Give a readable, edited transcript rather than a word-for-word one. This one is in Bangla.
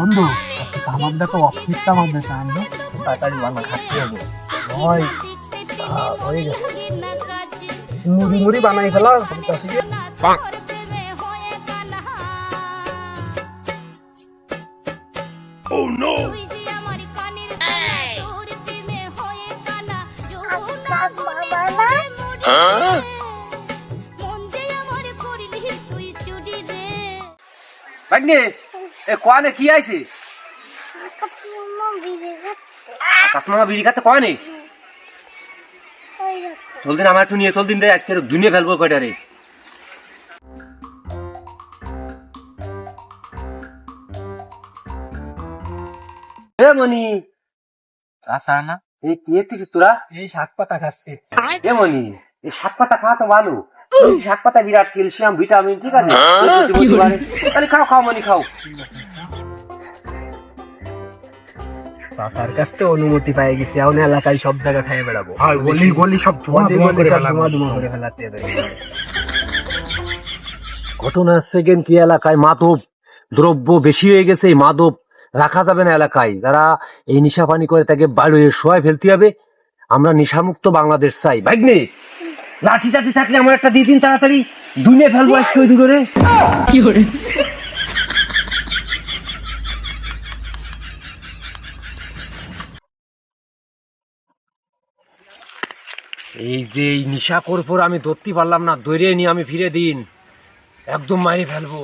বন্ধু আমার দেখো অফিসটা আমাদের সামনে তাড়াতাড়ি বানা খাচ্ছি হবে হয় হয়ে গেছে মুড়ি মুড়ি বানাই ফেলা Oh no! Huh? ভাগ্নে এ কোয়ানে কি আইছে আকাশ মামা বিড়ি খাতে কোয়ানে চল দিন আমার একটু নিয়ে চল দিন রে আজকে দুনিয়া ফেলবো কয়টা রে এ মনি আসা না এই কি এতিস তোরা এই শাক পাতা খাচ্ছি এ মনি এই শাক পাতা খাওয়া তো ভালো এই শাক পাতা বিরাট ক্যালসিয়াম ভিটামিন ঠিক আছে তাহলে খাও খাও মনি খাও পাতার কাছ থেকে অনুমতি পেয়ে গেছি এখন এলাকায় সব জায়গা খেয়ে বেড়াবো গলি গলি সব ধোঁয়া ধোঁয়া করে ফেলাবো। করে ফেলাতে হবে ঘটনা সেকেন্ড কি এলাকায় মাদক দ্রব্য বেশি হয়ে গেছে এই মাদক রাখা যাবে না এলাকায় যারা এই নিশা পানি করে তাকে বাড়িয়ে শোয়ায় ফেলতে হবে আমরা নিশামুক্ত বাংলাদেশ চাই ভাগ্নে লাঠি টাঠি থাকলে আমার একটা দিয়ে দিন তাড়াতাড়ি দুনিয়া ফেলবো আজকে ওই দূরে কি করে এই যে এই নিশা করপর আমি ধরতে পারলাম না দৌড়ে নিয়ে আমি ফিরে দিন একদম মারি ফেলবো